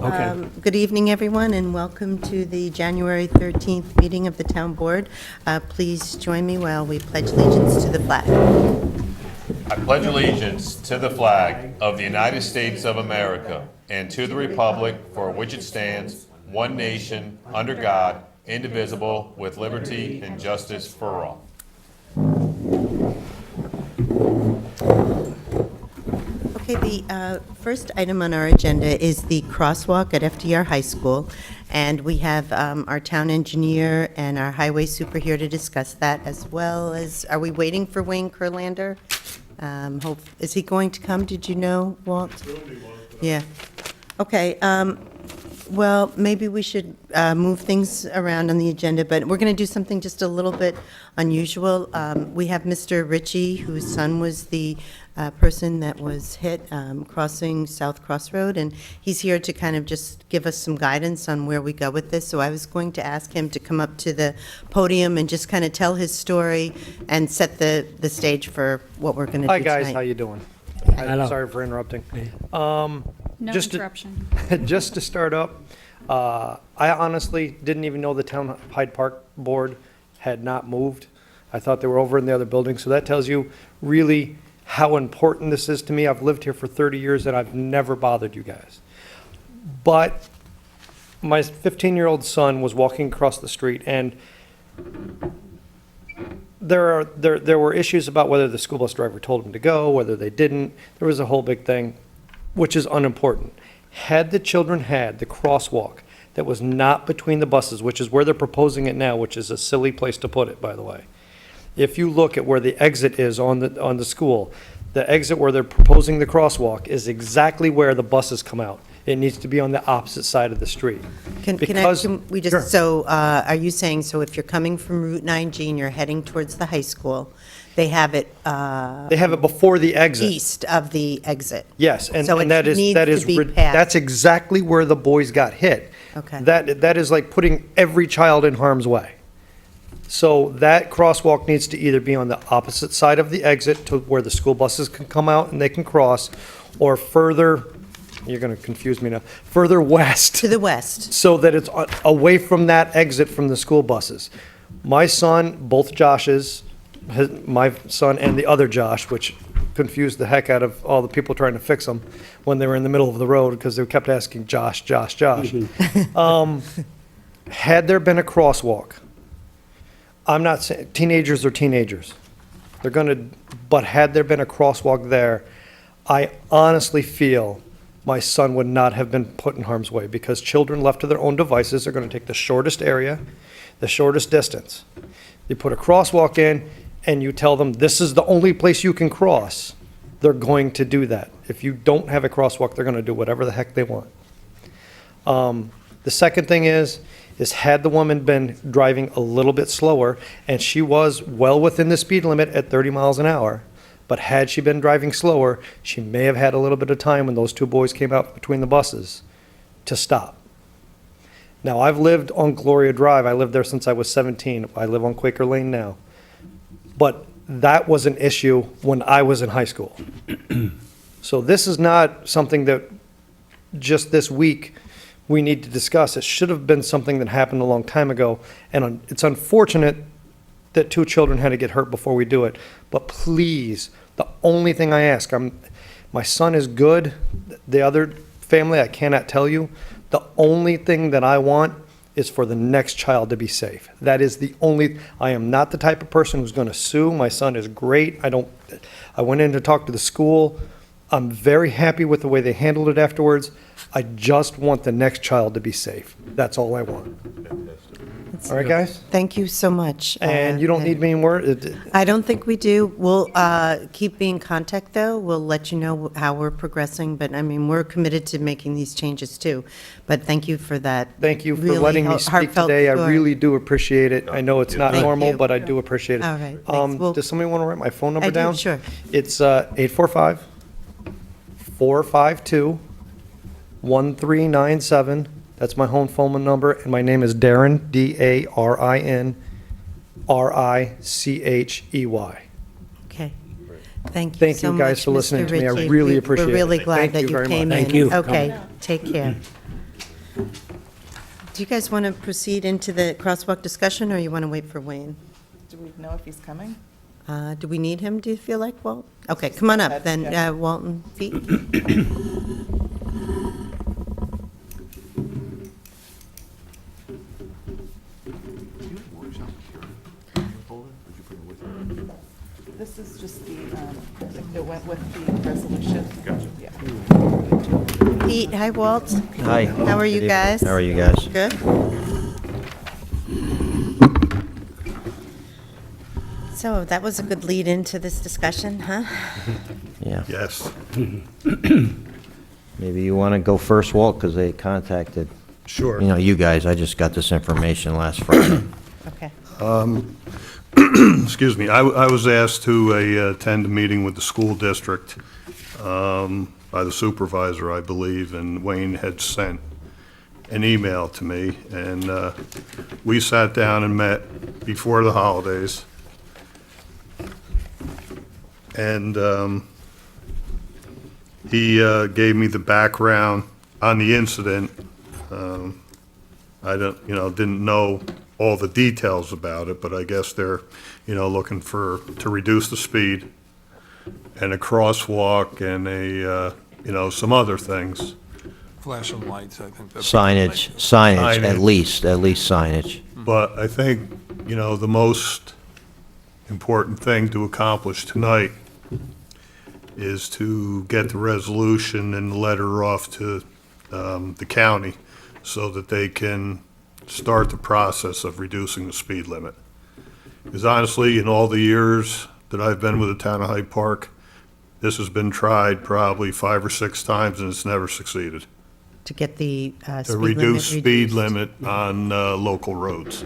Okay. Good evening, everyone, and welcome to the January 13th meeting of the Town Board. Please join me while we pledge allegiance to the flag. I pledge allegiance to the flag of the United States of America and to the republic for which it stands, one nation, under God, indivisible, with liberty and justice for all. Okay, the first item on our agenda is the crosswalk at FDR High School, and we have our town engineer and our highway super here to discuss that, as well as, are we waiting for Wayne Kurlander? Is he going to come? Did you know, Walt? Yeah. Okay, well, maybe we should move things around on the agenda, but we're going to do something just a little bit unusual. We have Mr. Ritchie, whose son was the person that was hit crossing South Cross Road, and he's here to kind of just give us some guidance on where we go with this. So I was going to ask him to come up to the podium and just kind of tell his story and set the stage for what we're going to do Hi, tonight. guys. How you doing? Hello. Sorry for interrupting. No Just interruption. Just to start up, I honestly didn't even know the town Hyde Park board had not moved. I thought they were over in the other building, so that tells you really how important this is to me. I've lived here for 30 years and I've never bothered you guys. But my 15-year-old son was walking across the street, and there were issues about whether the school bus driver told him to go, whether they didn't. There was a whole big thing, which is unimportant. Had the children had the crosswalk that was not between the buses, which is where they're proposing it now, which is a silly place to put it, by the way. If you look at where the exit is on the school, the exit where they're proposing the crosswalk is exactly where the buses come out. It needs to be on the opposite side of the street. Can we just, Sure. so are you saying, so if you're coming from Route 9G and you're heading towards the high school, they have it They have it before the exit. east of the exit? Yes, and So it that is, needs to be passed. that's exactly where the boys got hit. Okay. That is like putting every child in harm's way. So that crosswalk needs to either be on the opposite side of the exit to where the school buses can come out and they can cross, or further, you're going to confuse me now, further west. To the west. So that it's away from that exit from the school buses. My son, both Joshes, my son and the other Josh, which confused the heck out of all the people trying to fix them when they were in the middle of the road because they kept asking Josh. Had there been a crosswalk, I'm not saying teenagers are teenagers. But had there been a crosswalk there, I honestly feel my son would not have been put in harm's way, because children left to their own devices are going to take the shortest area, the shortest distance. You put a crosswalk in and you tell them this is the only place you can cross, they're going to do that. If you don't have a crosswalk, they're going to do whatever the heck they want. The second thing is had the woman been driving a little bit slower, and she was well within the speed limit at 30 miles an hour, but had she been driving slower, she may have had a little bit of time when those two boys came out between the buses to stop. Now, I've lived on Gloria Drive. I lived there since I was 17. I live on Quaker Lane now. But that was an issue when I was in high school. So this is not something that just this week we need to discuss. It should have been something that happened a long time ago. And it's unfortunate that two children had to get hurt before we do it. But please, the only thing I ask, my son is good. The other family, I cannot tell you. The only thing that I want is for the next child to be safe. That is the only, I am not the type of person who's going to sue. My son is great. I went in to talk to the school. I'm very happy with the way they handled it afterwards. I just want the next child to be safe. That's all I want. All right, guys? Thank you so much. And you don't need me in word? I don't think we do. We'll keep being in contact, though. We'll let you know how we're progressing, but I mean, we're committed to making these changes, too. But thank you for that. Thank you for really letting me speak heartfelt today. I story. really do appreciate it. I know it's not Thank normal, you. but I do appreciate it. All right, thanks. Well- Does somebody want to write my phone number I do, down? sure. It's 845-452-1397. That's my home phone number, and my name is Darren, D-A-R-I-N, R-I-C-H-E-Y. Okay. Thank you Thank so you guys much, for listening Mr. to me. I Ritchie. really appreciate it. We're really glad Thank that you you very came much. in. Thank you. Okay, take care. Do you guys want to proceed into the crosswalk discussion, or you want to wait for Wayne? Do we know if he's coming? Do we need him, do you feel like, Walt? Okay, come on up, then, Yeah. Walton Feet. This is just the, it went with the resolution. Gotcha. Yeah. Pete, hi, Walt. Hi. How are you Good evening. guys? How are you guys? Good. So that was a good lead into this discussion, huh? Yeah. Yes, Maybe you want to go first, Walt, because they contacted, sure. you guys. I just got this information last Friday. Okay. Excuse me, I was asked to attend a meeting with the school district by the supervisor, I believe, and Wayne had sent an email to me, and we sat down and met before the holidays. And he gave me the background on the incident. I didn't know all the details about it, but I guess they're, looking to reduce the speed and a crosswalk and some other things. Flashing lights, I think. Signage, at Signage. least signage. But I think, the most important thing to accomplish tonight is to get the resolution and the letter off to the county so that they can start the process of reducing the speed limit. Because honestly, in all the years that I've been with the town of Hyde Park, this has been tried probably 5 or 6 times and it's never succeeded. To get the speed To limit reduce speed reduced. limit on local roads.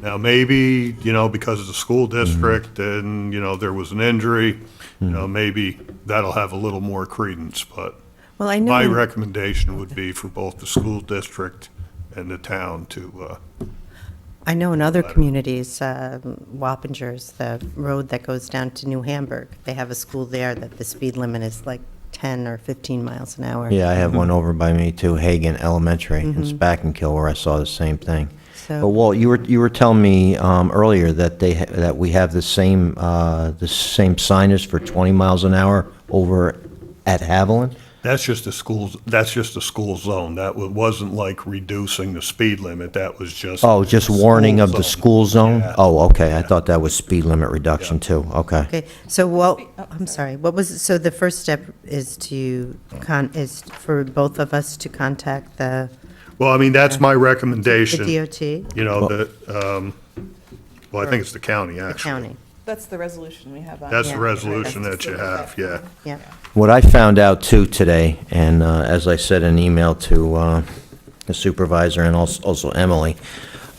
Now, maybe, because it's a school district and, there was an injury, maybe that'll have a little more credence, but Well, I know. my recommendation would be for both the school district and the town to, I know in other communities, Wappingers, the road that goes down to New Hamburg, they have a school there that the speed limit is like 10 or 15 miles an hour. Yeah, I have one over by me too, Hagan Elementary. It's back in Kill where I saw the same thing. But So, Walt, you were telling me earlier that that we have the same signage for 20 miles an hour over at Haviland? that's just a school zone. That wasn't like reducing the speed limit, that was just. Oh, just warning of the school zone? Yeah. Oh, okay, I thought that was speed limit reduction too, okay. okay, so I'm sorry, what was, so the first step is is for both of us to contact the Well, I mean, that's my recommendation. DOT, I think it's the county, the actually. county? That's the resolution we have on. That's Yeah. the resolution That's that you have, yeah. Yeah. What I found out too today, and as I said in an email to the supervisor and also Emily,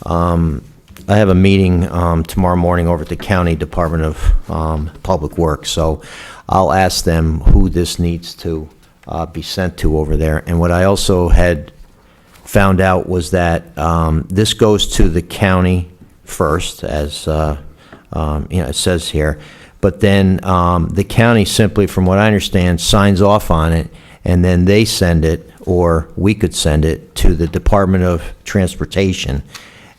I have a meeting tomorrow morning over at the County Department of Public Works, so I'll ask them who this needs to be sent to over there. And what I also had found out was that this goes to the county first, as it says here, but then the county simply, from what I understand, signs off on it, and then they send it, or we could send it, to the Department of Transportation.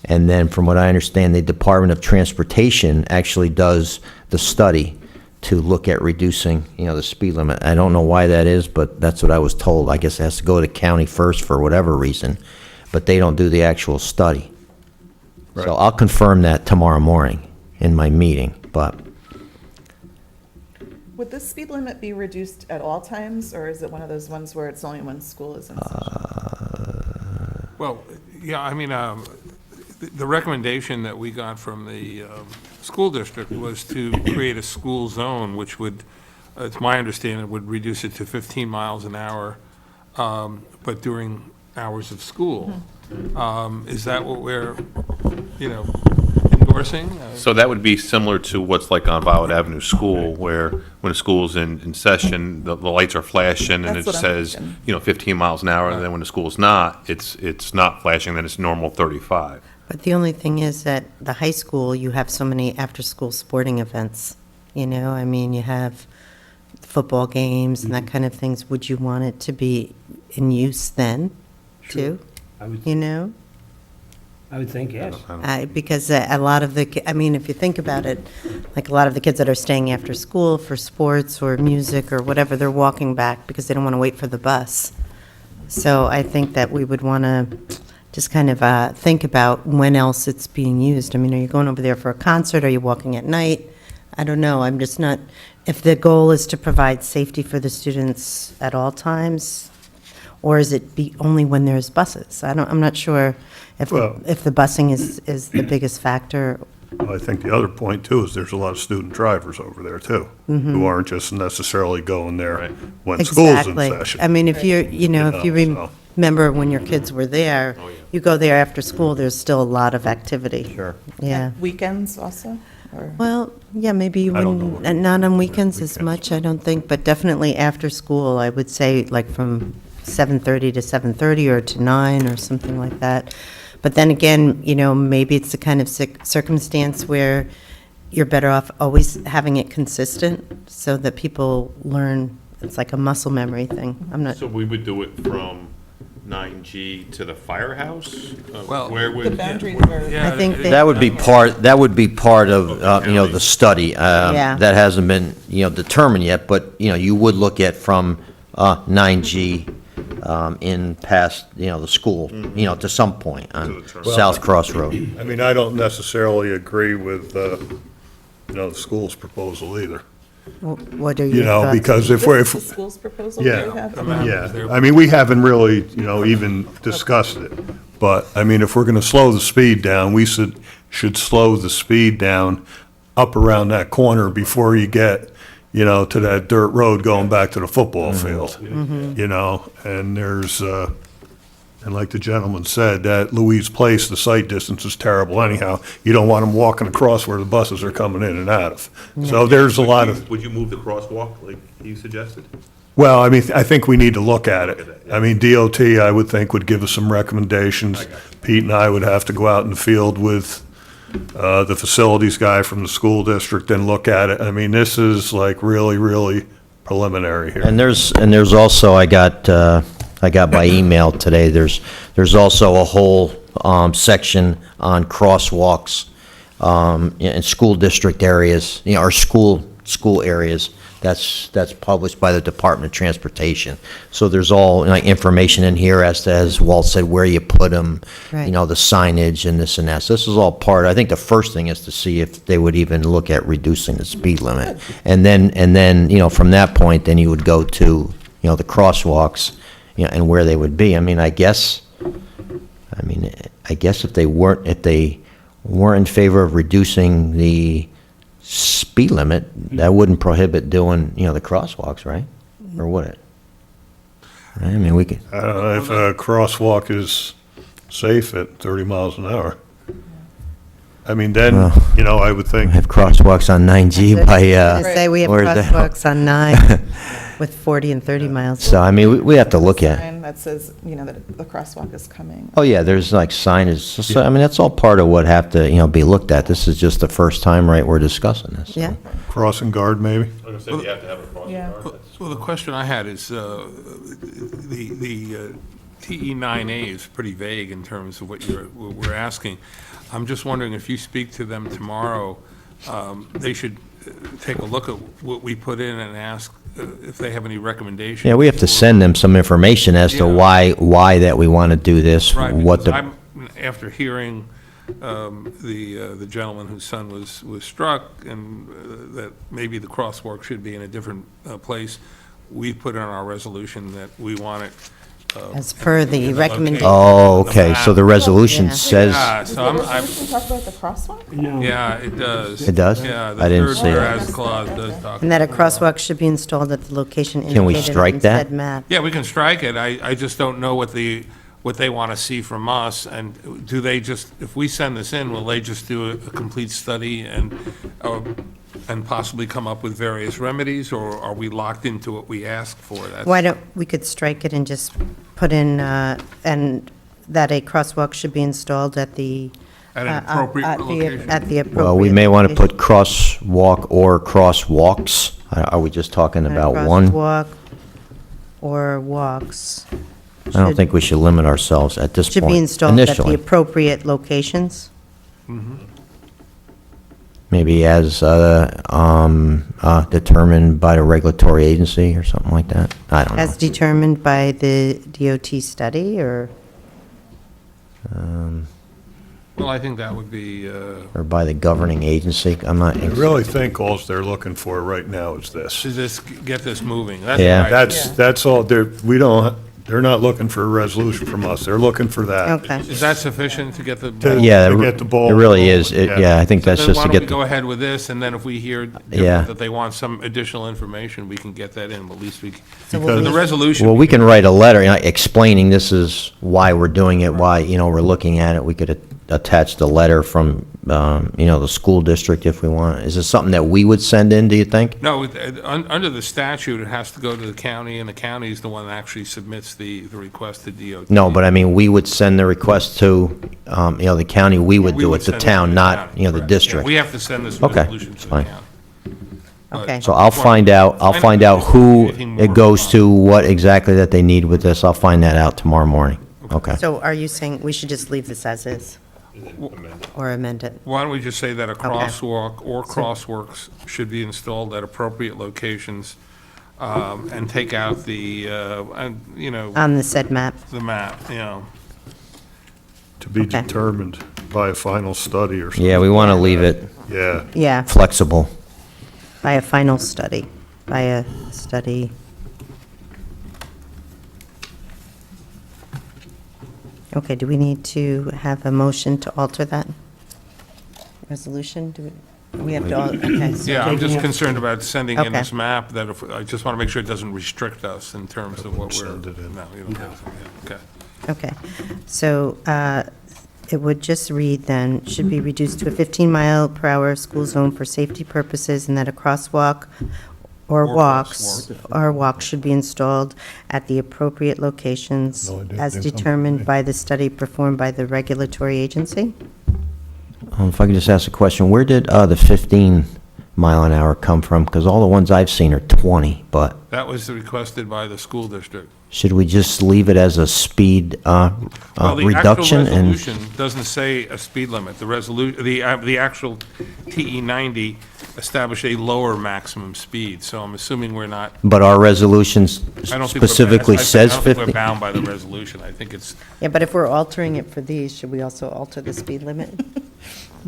And then, from what I understand, the Department of Transportation actually does the study to look at reducing, the speed limit. I don't know why that is, but that's what I was told. I guess it has to go to county first for whatever reason, but they don't do the actual study. So Right. I'll confirm that tomorrow morning in my meeting, but Would this speed limit be reduced at all times, or is it one of those ones where it's only when school is in session? Well, yeah, I mean, the recommendation that we got from the school district was to create a school zone, which would, it's my understanding, would reduce it to 15 miles an hour, but during hours of school. Is that what we're, endorsing? So that would be similar to what's like on Violet Avenue School, where when a school's in session, the lights are flashing and it That's what I'm says, thinking. 15 miles an hour, and then when the school's not, it's not flashing, then it's normal 35. But the only thing is that the high school, you have so many after-school sporting events, I mean, you have football games and that kind of things. Would you want it to be in use then, too? you know? I would think, yes. Because a lot of the, I mean, if you think about it, like a lot of the kids that are staying after school for sports or music or whatever, they're walking back because they don't want to wait for the bus. So I think that we would want to just kind of think about when else it's being used. I mean, are you going over there for a concert? Are you walking at night? I don't know. I'm just not, if the goal is to provide safety for the students at all times, or is it be only when there's buses? I'm not sure if Well- the busing is the biggest factor. Well, I think the other point too is there's a lot of student drivers over there too, who aren't just necessarily going there when school's in Exactly. session. I mean, if you're, if you so. remember when your kids were there, you go there after school, there's still a lot of activity. Sure. Yeah. Weekends also? Or Well, yeah, maybe you I don't wouldn't, know. not on weekends as Weekends. much, I don't think, but definitely after school, I would say like from 7:30 to 7:30 or to 9 or something like that. But then again, maybe it's the kind of circumstance where you're better off always having it consistent so that people learn, it's like a muscle memory thing. I'm not, So we would do it from 9G to the firehouse? Well, Where the would? boundaries are. Yeah, I think it- they- That would be part of, the study. Yeah. That hasn't been, determined yet, but, you would look at from 9G in past, the school, to some point on South Cross Road. I mean, I don't necessarily agree with, the school's proposal either. what are your thoughts? Because if we're, This is the school's proposal Yeah. you have? yeah, I mean, we haven't really, even discussed it. But, I mean, if we're gonna slow the speed down, we should slow the speed down up around that corner before you get, to that dirt road going back to the football field. And there's, and like the gentleman said, that Louise Place, the sight distance is terrible anyhow. You don't want them walking across where the buses are coming in and out of. So there's a lot of, Would you move the crosswalk like you suggested? well, I mean, I think we need to look at it. I mean, DOT, I would think, would give us some recommendations. Pete and I would have to go out in the field with the facilities guy from the school district and look at it. I mean, this is like really, really preliminary here. And there's also, I got by email today, there's also a whole section on crosswalks in school district areas, or school areas. That's published by the Department of Transportation. So there's all, information in here as Walt said, where you put them, Right. the signage and this and that. So this is all part, I think the first thing is to see if they would even look at reducing the speed limit. And then, from that point, then you would go to, the crosswalks, and where they would be. I mean, I guess if they weren't in favor of reducing the speed limit, that wouldn't prohibit doing, the crosswalks, right? Or would it? Right, I mean, we could, I don't know if a crosswalk is safe at 30 miles an hour. I mean, then, Well- I would think, have crosswalks on 9G by, I say we have where's the- crosswalks on 9 with 40 and 30 miles. so, I mean, we have to look at. Sign that says, that the crosswalk is coming. Oh, yeah, there's like signage, so, I mean, that's all part of what have to, be looked at. This is just the first time, right, we're discussing this. so. Yeah, crossing guard maybe? I was gonna say, you have to have a crossing Yeah. guard. Well, the question I had is, the TE9A is pretty vague in terms of what we're asking. I'm just wondering if you speak to them tomorrow, they should take a look at what we put in and ask if they have any recommendations. Yeah, we have to send them some information as to Yeah. why that we want to do this, Right, what because the, I'm, after hearing the gentleman whose son was struck, and that maybe the crosswalk should be in a different place, we put in our resolution that we want it. as per the recommendation. oh, okay, so the resolution Yeah. says, Yeah, Does so the I'm, resolution talk about the crosswalk? No. yeah, it does. It does? Yeah, I didn't the see third it. whereas clause does talk. And that a crosswalk should be installed at the location Can we indicated strike on that? said map. Yeah, we can strike it. I just don't know what they want to see from us, and do they just, if we send this in, will they just do a complete study and possibly come up with various remedies, or are we locked into what we ask for? That's- Why don't, we could strike it and just put in, and that a crosswalk should be installed at the. At an appropriate location. At the appropriate. well, we may want to location. put crosswalk or crosswalks. Are we just talking about one? Crosswalk or walks. I don't think we should limit ourselves at this point. Should be installed at the Initially, appropriate locations. maybe as determined by the regulatory agency or something like that. I don't know. As determined by the DOT study, or? Well, I think that would be, Or by the governing agency. I'm not. I really think all they're looking for right now is this. to just get this moving. That's Yeah. what I- That's all, they're not looking for a resolution from us, they're looking for that. Okay. Is that sufficient to get the? To- Yeah, to get the ball it really is. rolling, Yeah, I think So that's then just why to don't we get go the, ahead with this, and then if we hear Yeah. that they want some additional information, we can get that in, but at least we, So Because- the resolution. well, we can write a letter, explaining this is why we're doing it, why, we're looking at it. We could attach the letter from, the school district if we want. Is this something that we would send in, do you think? No, under the statute, it has to go to the county, and the county is the one that actually submits the request to DOT. No, but I mean, we would send the request to, the county, we would We do would it, the send it town, to not, county, the correct. district. We have to send this Okay, resolution it's to the fine. county. Okay. So I'll find out who Anything more it goes about- to, what exactly that they need with this. I'll find that out tomorrow morning. Okay. So are you saying we should just leave this as is? Or amend it? Why don't we just say that a crosswalk or crosswalks should be installed at appropriate locations, and take out the, On the said map? the map, To be Okay. determined by a final study or something. Yeah, we want to leave it Yeah, Yeah, flexible. by a final study, by a study. Okay, do we need to have a motion to alter that resolution? We have to, okay. so Yeah, I'm JD, just concerned about sending in Okay. this map, that if, I just want to make sure it doesn't restrict us in terms of what we're. Send it in. No, you don't have to, okay. Okay, so it would just read then, should be reduced to a 15-mile-per-hour school zone for safety purposes, and that a crosswalk or Or walks should be installed at the appropriate locations No idea. as There's something determined there. by the study performed by the regulatory agency? If I could just ask a question, where did the 15-mile-an-hour come from? Because all the ones I've seen are 20, but That was requested by the school district. should we just leave it as a speed Well, the reduction? actual And resolution doesn't say a speed limit. The actual TE 90 established a lower maximum speed, so I'm assuming we're not, But our resolutions I don't think we're. specifically says I don't think we're 50? bound by the resolution. I think it's, Yeah, but if we're altering it for these, should we also alter the speed limit?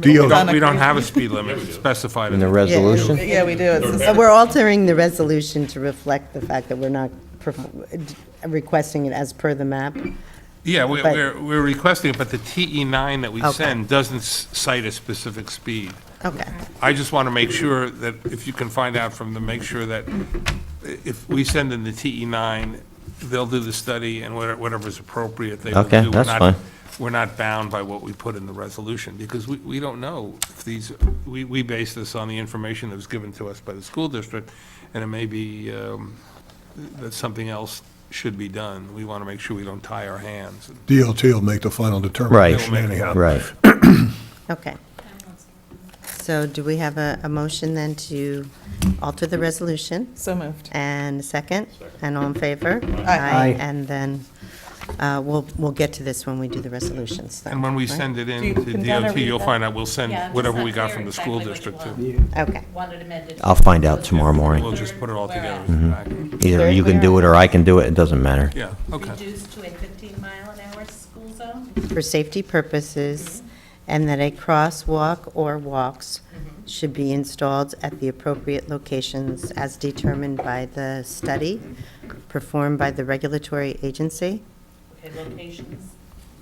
DOT, we don't have a speed limit specified In the in the. resolution? Yeah, we do. It's So we're altering the resolution to reflect the fact that we're not requesting it as per the map? Yeah, But- we're requesting it, but the TE 9 that we Okay. send doesn't cite a specific speed. Okay, I just want to make sure that if you can find out from them, make sure that if we send in the TE 9, they'll do the study and whatever's appropriate, they will do. Okay, We're that's not- fine. We're not bound by what we put in the resolution, because we don't know if these, we base this on the information that was given to us by the school district, and it may be that something else should be done. We want to make sure we don't tie our hands. DOT will make the final determination Right. anyhow. Right. okay. So do we have a motion then to alter the resolution? so moved. And a second? And all in favor? Aye. And then we'll get to this when we do the resolutions. then, And when we right? send it in Do you- to can Donna DOT, read you'll that? find out, we'll send Yeah, I'm just whatever not we got clear from the school exactly what district you too. want. Okay, Wanted amended. I'll find out tomorrow morning. We'll just put it all together. Either Very you can clear. do it or I can do it, it doesn't matter. Yeah, okay. Reduced to a 15-mile-an-hour school zone? for safety purposes, and that a crosswalk or walks should be installed at the appropriate locations as determined by the study performed by the regulatory agency. Okay, locations,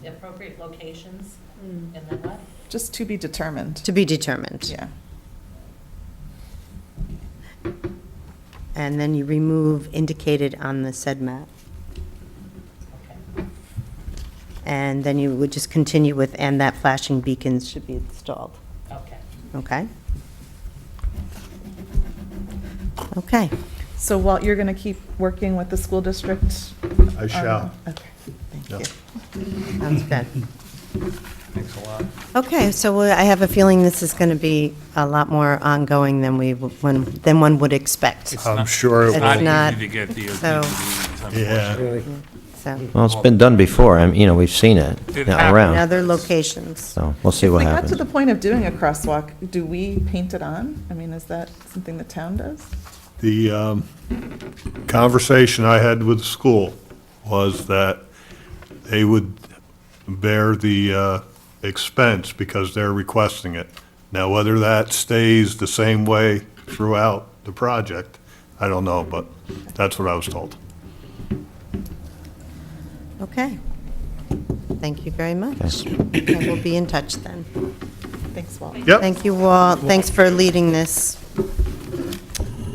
the appropriate locations, and then what? Just to be determined. To be determined. Yeah. And then you remove indicated on the said map. Okay. And then you would just continue with, and that flashing beacons should be installed. Okay. Okay? Okay. So Walt, you're going to keep working with the school district? I shall. Okay, thank Yeah. you. Sounds good. Thanks a lot. Okay, so I have a feeling this is going to be a lot more ongoing than than one would expect. It's I'm not- sure it It's will. Not not- easy to get DOT so- to do these. Yeah. Really. so, Well, it's been done before, we've seen it It now happened. in around, other locations. so we'll see If what we got to happens. the point of doing a crosswalk, do we paint it on? I mean, is that something the town does? The conversation I had with the school was that they would bear the expense because they're requesting it. Now, whether that stays the same way throughout the project, I don't know, but that's what I was told. Okay. Thank you very much. Okay, we'll be in touch then. Thanks, Walt. Yep, Thank you, Walt. Thanks for leading this.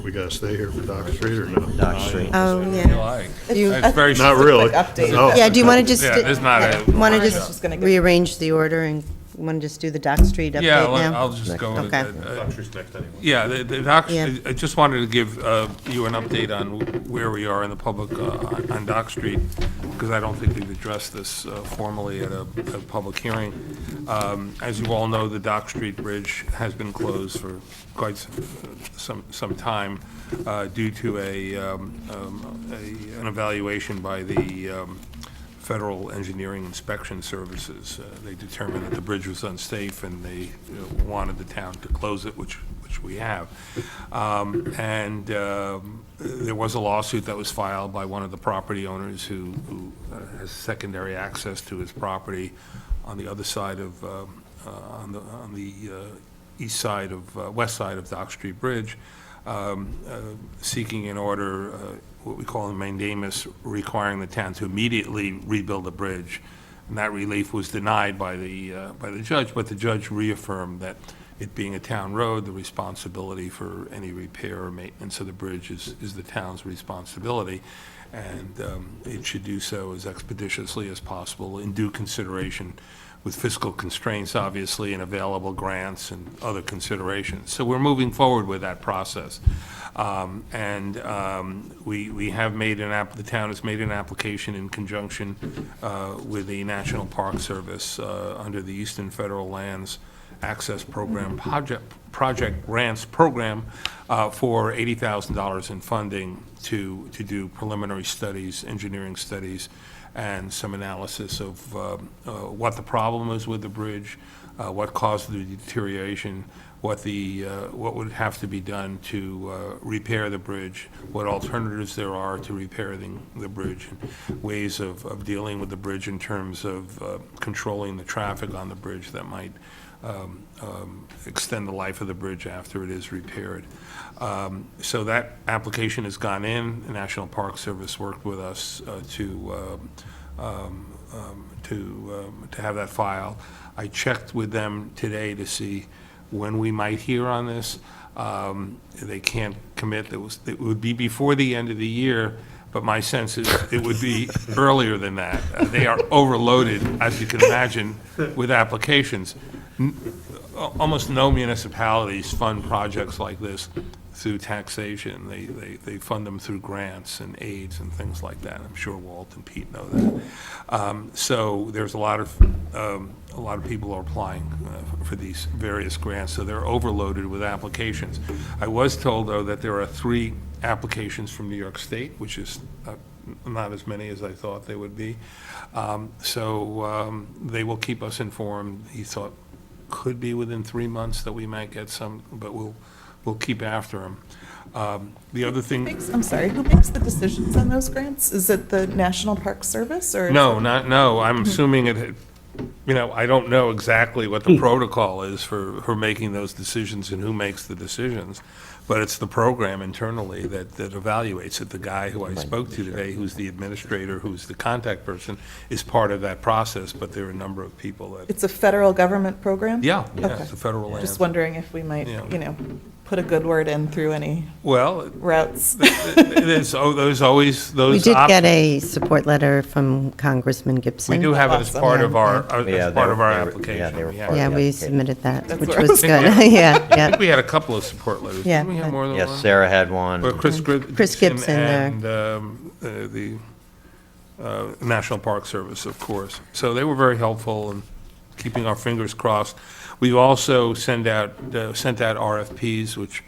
we gotta stay here for Dock Street or no? Dock Street. Oh, yeah. Like, You- it's very. Not really. Quick update. No. Yeah, do you want to just, Yeah, there's not a- want to I was just just gonna get- rearrange the order and want to just do the Dock Street update Yeah, now? I'll just go with Okay. it. Dock Street's next anyway. Yeah, the Dock, Yeah. I just wanted to give you an update on where we are in the public on Dock Street, because I don't think we've addressed this formally at a public hearing. As you all know, the Dock Street Bridge has been closed for quite some time due to an evaluation by the Federal Engineering Inspection Services. They determined that the bridge was unsafe, and they wanted the town to close it, which we have. There was a lawsuit that was filed by one of the property owners who has secondary access to his property on the other side of, on the east side of, west side of Dock Street Bridge, seeking an order, what we call a mandamus, requiring the town to immediately rebuild the bridge. And that relief was denied by the judge, but the judge reaffirmed that it being a town road, the responsibility for any repair or maintenance of the bridge is the town's responsibility. And it should do so as expeditiously as possible, in due consideration with fiscal constraints, obviously, and available grants and other considerations. So we're moving forward with that process. We have made the town has made an application in conjunction with the National Park Service under the Eastern Federal Lands Access Program Project Grants Program for $80,000 in funding to do preliminary studies, engineering studies, and some analysis of what the problem is with the bridge, what caused the deterioration, what would have to be done to repair the bridge, what alternatives there are to repairing the bridge, and ways of dealing with the bridge in terms of controlling the traffic on the bridge that might extend the life of the bridge after it is repaired. So that application has gone in. The National Park Service worked with us to have that filed. I checked with them today to see when we might hear on this. They can't commit. It would be before the end of the year, but my sense is it would be earlier than that. They are overloaded, as you can imagine, with applications. Almost no municipalities fund projects like this through taxation. They fund them through grants and aids and things like that. I'm sure Walt and Pete know that. So there's a lot of people are applying for these various grants, so they're overloaded with applications. I was told, though, that there are 3 applications from New York State, which is not as many as I thought they would be. So they will keep us informed. He thought could be within 3 months that we might get some, but we'll keep after them. The other thing. I'm sorry, who makes the decisions on those grants? Is it the National Park Service or? No, I'm assuming it, I don't know exactly what the protocol is for making those decisions and who makes the decisions, but it's the program internally that evaluates it. The guy who I spoke to today, who's the administrator, who's the contact person, is part of that process, but there are a number of people that. It's a federal government program? Yeah, Okay. it's a federal land. Just wondering if we might, Yeah. put a good word in through any Well, routes. there's always those. We did op- get a support letter from Congressman Gibson. We do have it as Awesome. part of our, Yeah, as part of our they were- application. yeah, they were Yeah. part Yeah, of the we application. submitted that, That's which where I was was good. I Yeah, think yeah. we had a couple of support letters. Yeah. Didn't we have more than one? Yes, Sarah had one. Well, Chris Gibson there. And the National Park Service, of course. So they were very helpful in keeping our fingers crossed. We've also sent out RFPs, which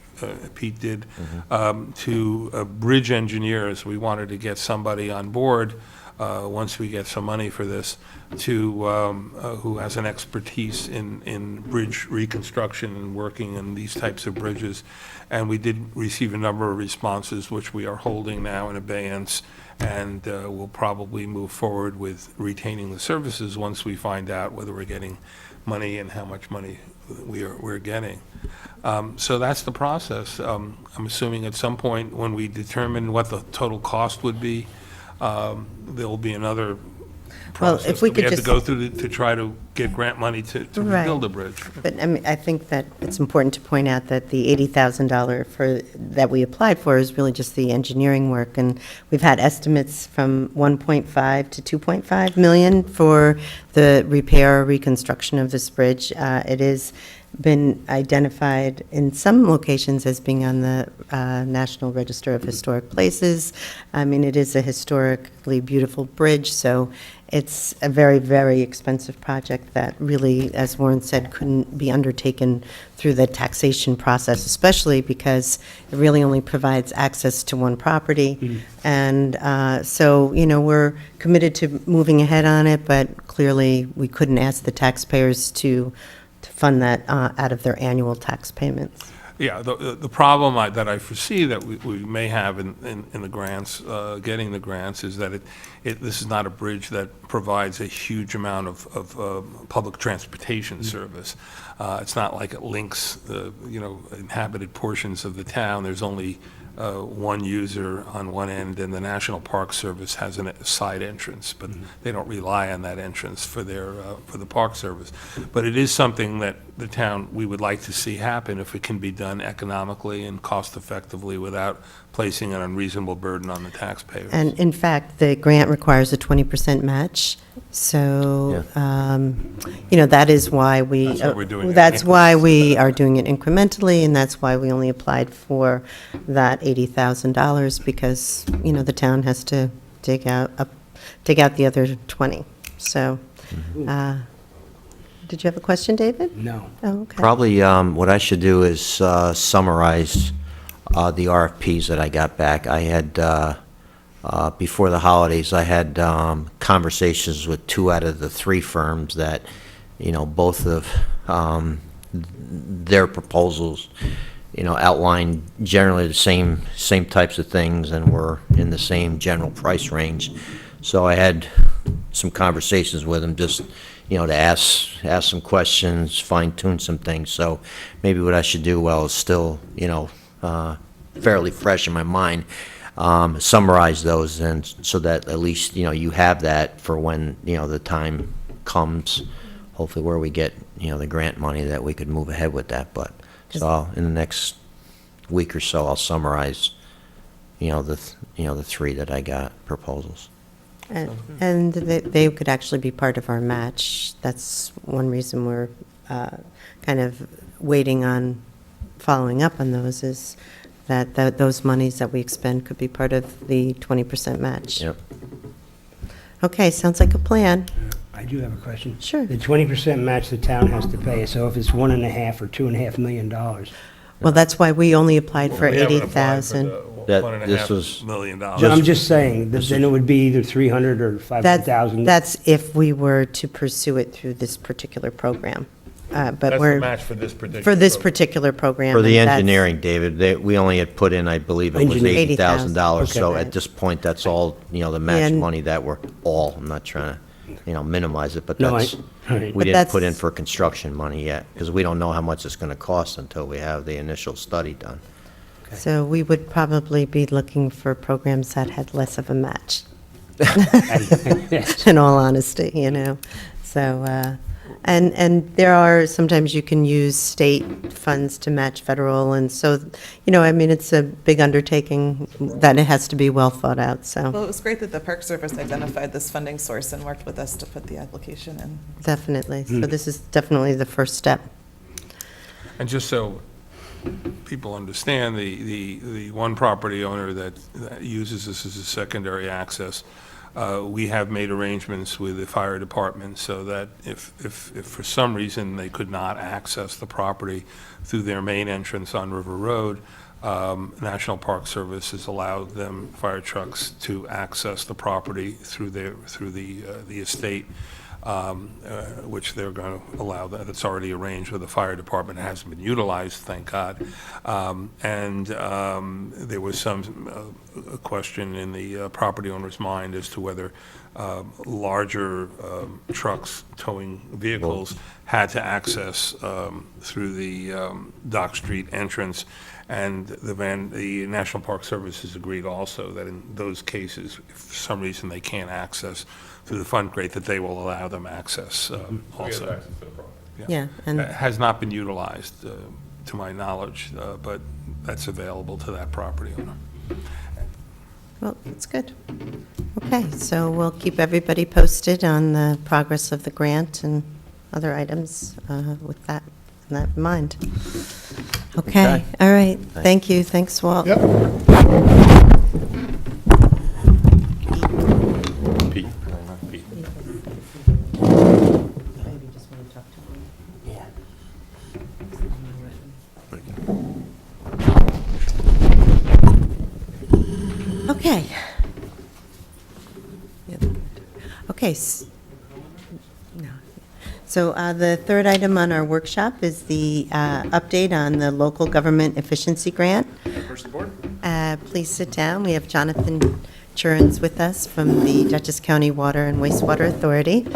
Pete did, to bridge engineers. We wanted to get somebody on board once we get some money for this, who has an expertise in bridge reconstruction and working in these types of bridges. And we did receive a number of responses, which we are holding now in abeyance, and we'll probably move forward with retaining the services once we find out whether we're getting money and how much money we're getting. So that's the process. I'm assuming at some point when we determine what the total cost would be, there'll be another Well, process if we that could have to just- go through to try to get grant money to Right. rebuild a bridge. But I mean, I think that it's important to point out that the $80,000 that we applied for is really just the engineering work, and we've had estimates from 1.5 to 2.5 million for the repair or reconstruction of this bridge. It has been identified in some locations as being on the National Register of Historic Places. I mean, it is a historically beautiful bridge, so it's a very, very expensive project that really, as Warren said, couldn't be undertaken through the taxation process, especially because it really only provides access to one property. And so, you know, we're committed to moving ahead on it, but clearly we couldn't ask the taxpayers to fund that out of their annual tax payments. Yeah, the problem that I foresee that we may have in the grants, getting the grants, is that this is not a bridge that provides a huge amount of public transportation service. It's not like it links the, inhabited portions of the town. There's only one user on one end, and the National Park Service has a side entrance, but they don't rely on that entrance for the Park Service. But it is something that the town, we would like to see happen if it can be done economically and cost-effectively without placing an unreasonable burden on the taxpayers. And in fact, the grant requires a 20% match, so, that is why we... That's why we're doing it. That's why we are doing it incrementally, and that's why we only applied for that $80,000, because, the town has to dig out the other 20. So, did you have a question, David? No. Oh, okay. Probably what I should do is summarize the RFPs that I got back. I had, before the holidays, I had conversations with 2 out of the 3 firms that, both of their proposals, outlined generally the same types of things and were in the same general price range. So I had some conversations with them, just, to ask some questions, fine-tune some things. So maybe what I should do, while it's still, fairly fresh in my mind, summarize those, and so that at least, you have that for when, the time comes, hopefully where we get, the grant money, that we could move ahead with that. But, so in the next week or so, I'll summarize, the 3 that I got proposals. And they could actually be part of our match. That's one reason we're kind of waiting on following up on those, is that those monies that we expend could be part of the 20% match. Yep. Okay, sounds like a plan. I do have a question. Sure. The 20% match the town has to pay, so if it's $1.5 or $2.5 million, Well, that's why we only applied for We haven't applied for 80,000. the That- $1.5 this was million. I'm just saying, then it would be either 300 or 500,000. That's if we were to pursue it through this particular program. But That's the we're, match for this particular. for this program. particular program. For the and that's- engineering, David, we only had put in, I believe it was Engineering. $80,000. So Okay. at this point, that's all, the match And- money that we're all, I'm not trying to, minimize it, but No, that's, all right. we But didn't put in that's- for construction money yet, because we don't know how much it's going to cost until we have the initial study done. So we would probably be looking for programs that had less of a match, Yes. in all honesty, So, and there are, sometimes you can use state funds to match federal, and so, it's a big undertaking that it has to be well thought out, so Well, it was great that the Park Service identified this funding source and worked with us to put the application in. definitely. So this is definitely the first step. And just so people understand, the one property owner that uses this as a secondary access, we have made arrangements with the fire department so that if for some reason they could not access the property through their main entrance on River Road, National Park Service has allowed them, fire trucks, to access the property through the estate, which they're going to allow that. It's already arranged with the fire department. It hasn't been utilized, thank God. There was some a question in the property owner's mind as to whether larger trucks towing vehicles had to access through the Dock Street entrance. And the National Park Service has agreed also that in those cases, if for some reason they can't access through the front gate, that they will allow them access also. Yeah, and It has not been utilized, to my knowledge, but that's available to that property owner. well, that's good. Okay, so we'll keep everybody posted on the progress of the grant and other items with that in mind. Okay, all right. Thank you. Thanks, Walt. Yep. Pete. Okay. Okay. No. So the third item on our workshop is the update on the local government efficiency grant. Please sit down. We have Jonathan Churns with us from the Dutchess County Water and Wastewater Authority.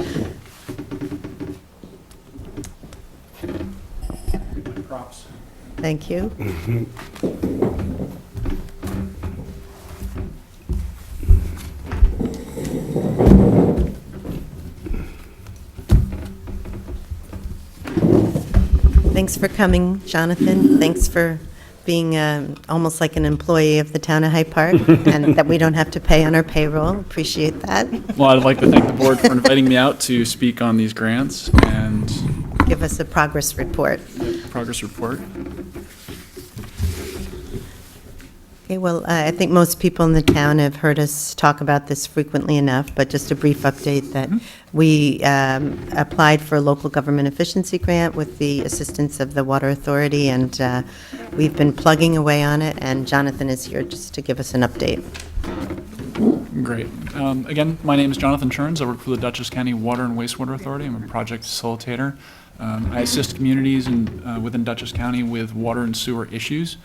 Props. Thank you. Thanks for coming, Jonathan. Thanks for being almost like an employee of the town of Hyde Park, and that we don't have to pay on our payroll. Appreciate that. Well, I'd like to thank the board for inviting me out to speak on these grants and Give us a progress report. progress report. Okay, well, I think most people in the town have heard us talk about this frequently enough, but just a brief update that we applied for a local government efficiency grant with the assistance of the Water Authority, and we've been plugging away on it, and Jonathan is here just to give us an update. Great. Again, my name is Jonathan Churns. I work for the Dutchess County Water and Wastewater Authority. I'm a project facilitator. I assist communities within Dutchess County with water and sewer issues.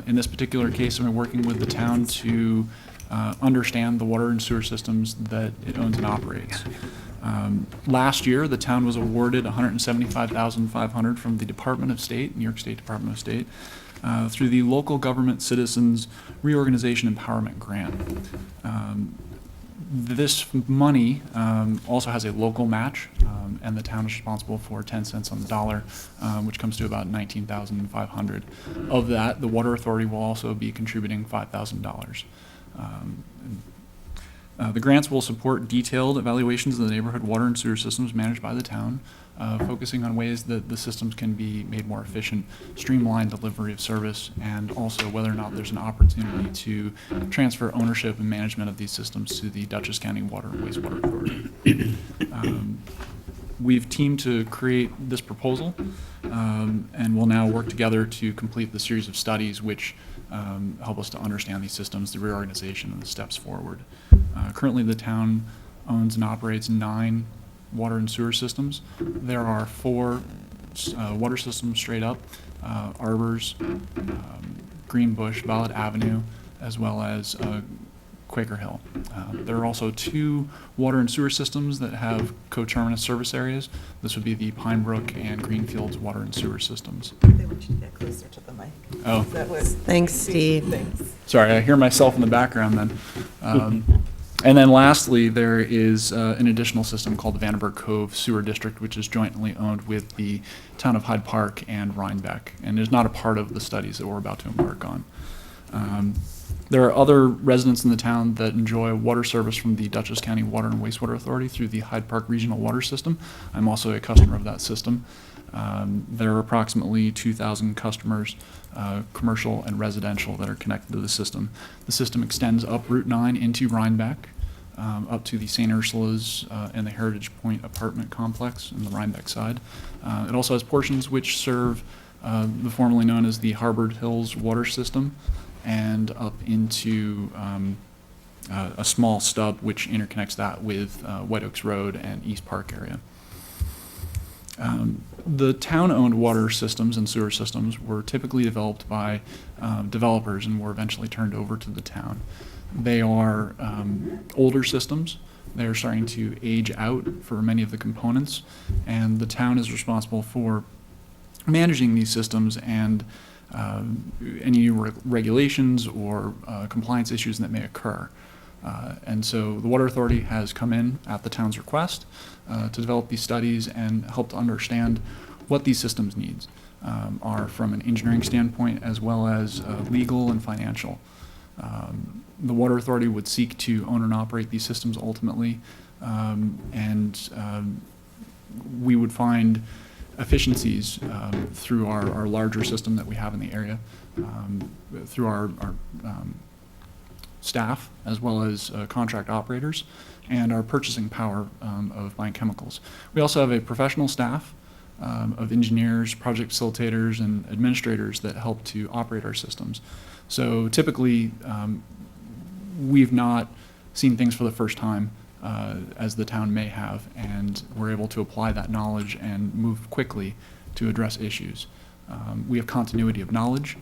In this particular case, I'm working with the town to understand the water and sewer systems that it owns and operates. Last year, the town was awarded $175,500 from the Department of State, New York State Department of State, through the Local Government Citizens Reorganization Empowerment Grant. This money also has a local match, and the town is responsible for 10 cents on the dollar, which comes to about $19,500. Of that, the Water Authority will also be contributing $5,000. The grants will support detailed evaluations of the neighborhood water and sewer systems managed by the town, focusing on ways that the systems can be made more efficient, streamline delivery of service, and also whether or not there's an opportunity to transfer ownership and management of these systems to the Dutchess County Water and Wastewater Authority. We've teamed to create this proposal, and we'll now work together to complete the series of studies which help us to understand these systems, the reorganization, and the steps forward. Currently, the town owns and operates 9 water and sewer systems. There are 4 water systems straight up, Arbors, Green Bush, Violet Avenue, as well as Quaker Hill. There are also 2 water and sewer systems that have coterminous service areas. This would be the Pinebrook and Greenfields water and sewer systems. They want you to get closer to the mic. Oh. That would Thanks, Steve. Thanks. Sorry, I hear myself in the background then. And then lastly, there is an additional system called the Vandenberg Cove Sewer District, which is jointly owned with the town of Hyde Park and Rhinebeck, and is not a part of the studies that we're about to embark on. There are other residents in the town that enjoy water service from the Dutchess County Water and Wastewater Authority through the Hyde Park Regional Water System. I'm also a customer of that system. There are approximately 2,000 customers, commercial and residential, that are connected to the system. The system extends up Route 9 into Rhinebeck, up to the St. Ursula's and the Heritage Point apartment complex on the Rhinebeck side. It also has portions which serve the formerly known as the Harvard Hills Water System, and up into a small stub which interconnects that with White Oaks Road and East Park area. The town-owned water systems and sewer systems were typically developed by developers and were eventually turned over to the town. They are older systems. They're starting to age out for many of the components, and the town is responsible for managing these systems and any new regulations or compliance issues that may occur. And so the Water Authority has come in at the town's request to develop these studies and help to understand what these systems needs are from an engineering standpoint as well as legal and financial. The Water Authority would seek to own and operate these systems ultimately, and we would find efficiencies through our larger system that we have in the area, through our staff as well as contract operators and our purchasing power of buying chemicals. We also have a professional staff of engineers, project facilitators, and administrators that help to operate our systems. So typically, we've not seen things for the first time as the town may have, and we're able to apply that knowledge and move quickly to address issues. We have continuity of knowledge,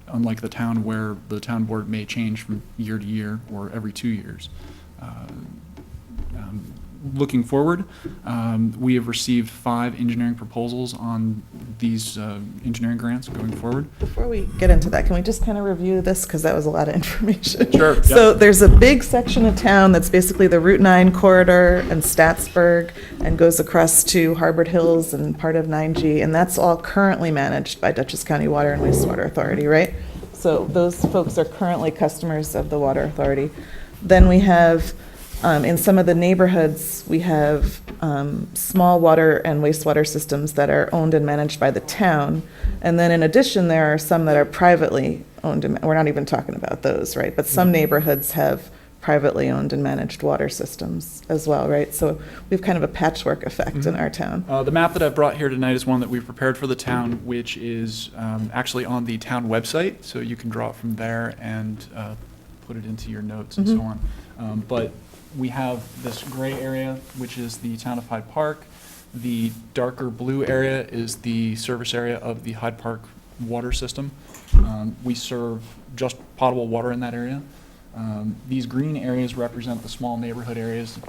unlike the town where the town board may change from year to year or every 2 years. Looking forward, we have received 5 engineering proposals on these engineering grants going forward. Before we get into that, can we just kind of review this, because that was a lot of information. Sure. So there's a big section of town that's basically the Route 9 corridor and Statsburg and goes across to Harvard Hills and part of 9G, and that's all currently managed by Dutchess County Water and Wastewater Authority, right? So those folks are currently customers of the Water Authority. Then we have in some of the neighborhoods, we have small water and wastewater systems that are owned and managed by the town. And then in addition, there are some that are privately owned, and we're not even talking about those, right? But some neighborhoods have privately owned and managed water systems as well, right? So we have kind of a patchwork effect in our town. The map that I've brought here tonight is one that we've prepared for the town, which is actually on the town website, so you can draw it from there and put it into your notes and so on. But we have this gray area, which is the town of Hyde Park. The darker blue area is the service area of the Hyde Park water system. We serve just potable water in that area. These green areas represent the small neighborhood areas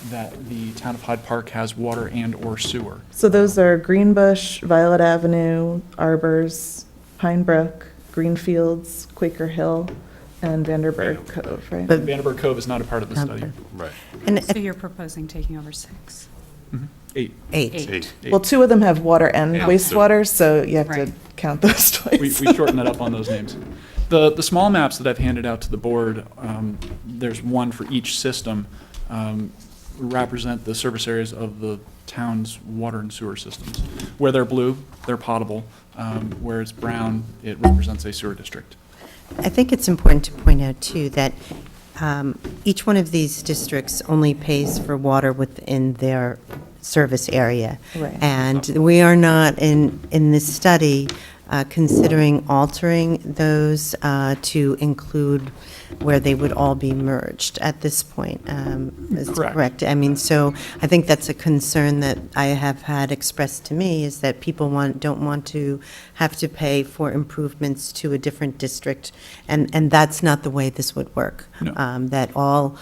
that the town of Hyde Park has water and or sewer. So those are Greenbush, Violet Avenue, Arbors, Pinebrook, Greenfields, Quaker Hill, and Vanderburg Cove, right? But- Vanderburg Cove is not a part of the study. Right. And So you're proposing taking over 6? 8. 8. Well, 2 of them have water and Yeah. wastewater, so you have to Right. count those twice. We shorten that up on those names. The small maps that I've handed out to the board, there's one for each system, represent the service areas of the town's water and sewer systems. Where they're blue, they're potable. Where it's brown, it represents a sewer district. I think it's important to point out, too, that each one of these districts only pays for water within their service area. Right. And we are not, in this study, considering altering those to include where they would all be merged at this point. Is Correct. I mean, so I think that's a concern that I have had expressed to me, is that people don't want to have to pay for improvements to a different district, and that's not the way this would work. No. That all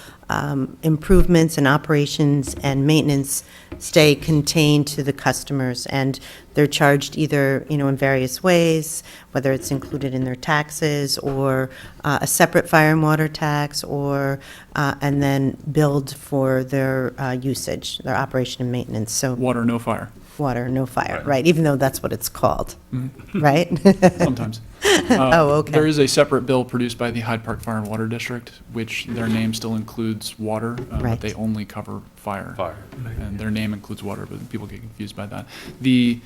improvements and operations and maintenance stay contained to the customers, and they're charged either, in various ways, whether it's included in their taxes or a separate fire and water tax, or and then billed for their usage, their operation and maintenance. So Water, no fire. water, no fire, right? Even though that's what it's called, right? Sometimes. Oh, okay. There is a separate bill produced by the Hyde Park Fire and Water District, which their name still includes water, Right. but they only cover fire. Fire. And their name includes water, but people get confused by that. The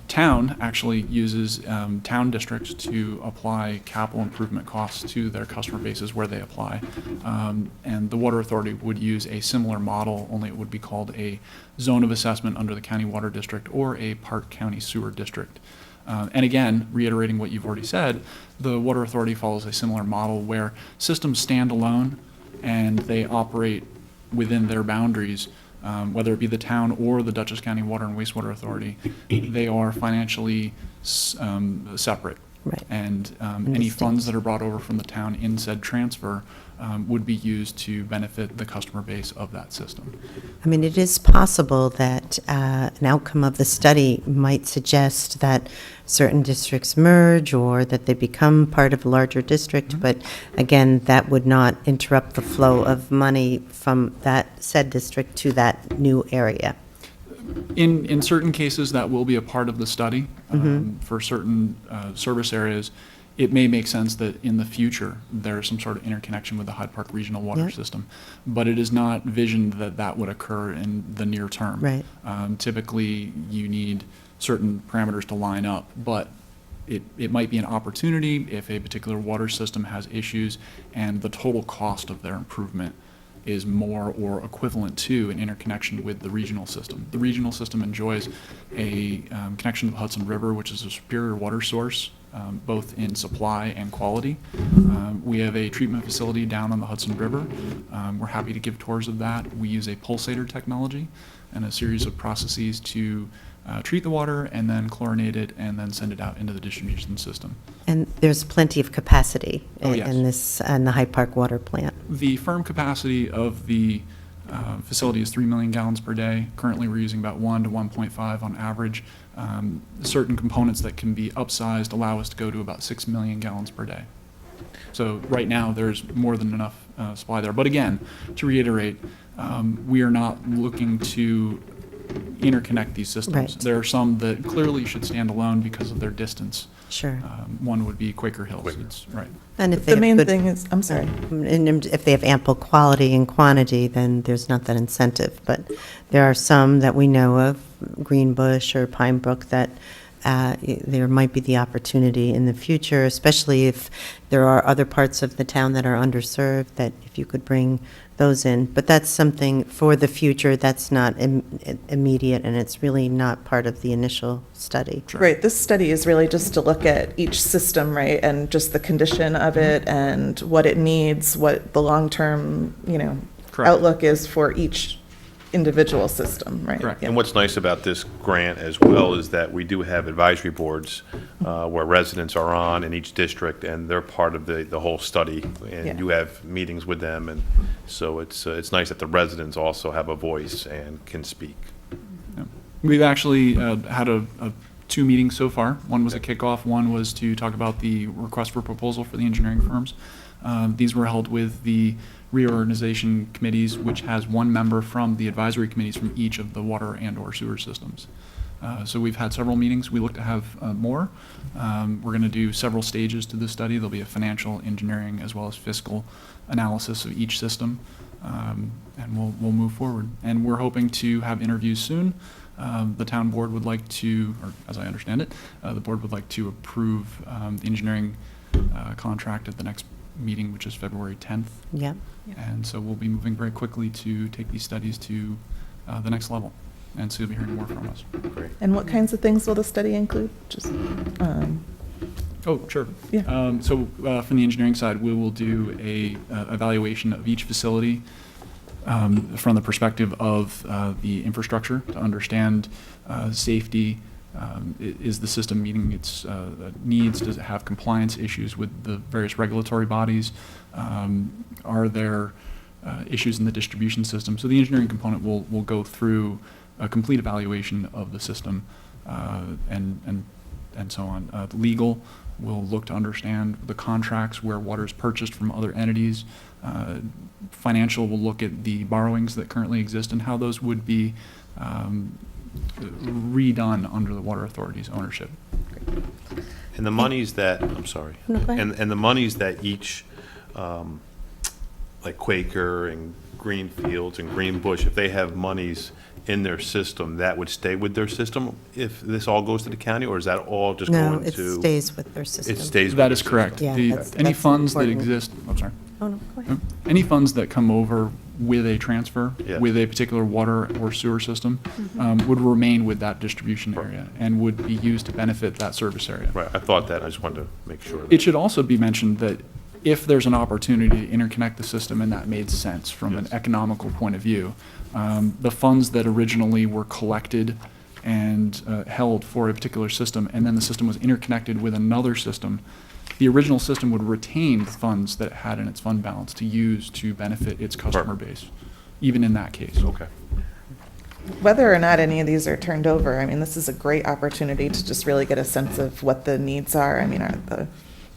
town actually uses town districts to apply capital improvement costs to their customer bases where they apply. And the Water Authority would use a similar model, only it would be called a zone of assessment under the county water district or a Park County sewer district. And again, reiterating what you've already said, the Water Authority follows a similar model where systems stand alone and they operate within their boundaries, whether it be the town or the Dutchess County Water and Wastewater Authority. They are financially separate. Right. And any funds that are brought over from the town in said transfer would be used to benefit the customer base of that system. I mean, it is possible that an outcome of the study might suggest that certain districts merge or that they become part of a larger district, but again, that would not interrupt the flow of money from that said district to that new area. In certain cases, that will be a part of the study. For certain service areas, it may make sense that in the future, there's some sort of interconnection with the Hyde Park Regional Water Yep. System. But it is not visioned that that would occur in the near term. Right. Typically, you need certain parameters to line up, but it might be an opportunity if a particular water system has issues and the total cost of their improvement is more or equivalent to an interconnection with the regional system. The regional system enjoys a connection to the Hudson River, which is a superior water source, both in supply and quality. We have a treatment facility down on the Hudson River. We're happy to give tours of that. We use a pulsator technology and a series of processes to treat the water and then chlorinate it and then send it out into the distribution system. And there's plenty of capacity Oh, yes. in the Hyde Park water plant. The firm capacity of the facility is 3 million gallons per day. Currently, we're using about 1 to 1.5 on average. Certain components that can be upsized allow us to go to about 6 million gallons per day. So right now, there's more than enough supply there. But again, to reiterate, we are not looking to interconnect these systems. Right. There are some that clearly should stand alone because of their distance. Sure. One would be Quaker Hills. It's, right. And if they The have main good- thing is, I'm sorry. And if they have ample quality and quantity, then there's not that incentive. But there are some that we know of, Greenbush or Pinebrook, that there might be the opportunity in the future, especially if there are other parts of the town that are underserved, that if you could bring those in. But that's something for the future, that's not immediate, and it's really not part of the initial study. Right, this study is really just to look at each system, right, and just the condition of it and what it needs, what the long-term, Correct. outlook is for each individual system, right? Correct. Yeah. And what's nice about this grant as well is that we do have advisory boards where residents are on in each district, and they're part of the whole study, Yeah. and you have meetings with them, and so it's nice that the residents also have a voice and can speak. We've actually had 2 meetings so far. One was a kickoff, one was to talk about the request for proposal for the engineering firms. These were held with the reorganization committees, which has 1 member from the advisory committees from each of the water and/or sewer systems. So we've had several meetings. We look to have more. We're going to do several stages to this study. There'll be a financial, engineering, as well as fiscal analysis of each system, and we'll move forward. And we're hoping to have interviews soon. The town board would like to, or as I understand it, the board would like to approve the engineering contract at the next meeting, which is February 10th. Yeah. And so we'll be moving very quickly to take these studies to the next level. And so you'll be hearing more from us. Great. And what kinds of things will the study include? Just, Oh, sure. Yeah. So from the engineering side, we will do a evaluation of each facility from the perspective of the infrastructure to understand safety. Is the system meeting its needs? Does it have compliance issues with the various regulatory bodies? Are there issues in the distribution system? So the engineering component will go through a complete evaluation of the system and so on. Legal will look to understand the contracts where water is purchased from other entities. Financial will look at the borrowings that currently exist and how those would be redone under the Water Authority's ownership. And the monies that, I'm sorry, No, go ahead. and the monies that each, like Quaker and Greenfields and Greenbush, if they have monies in their system, that would stay with their system if this all goes to the county, or is that all just No, going it to? stays with their system. It stays with That their is system. correct. Yeah, The- that's- Any that's funds that important. exist, I'm sorry. Oh, no, go ahead. Any funds that come over with a transfer, Yeah. with a particular water or sewer system, would remain with that distribution area and would be used to benefit that service area. Right, I thought that, I just wanted to make sure. It should also be mentioned that if there's an opportunity to interconnect the system and that made sense from an Yes. economical point of view, the funds that originally were collected and held for a particular system, and then the system was interconnected with another system, the original system would retain the funds that it had in its fund balance to use to benefit its customer base, even in that case. Okay. Whether or not any of these are turned over, I mean, this is a great opportunity to just really get a sense of what the needs are. I mean,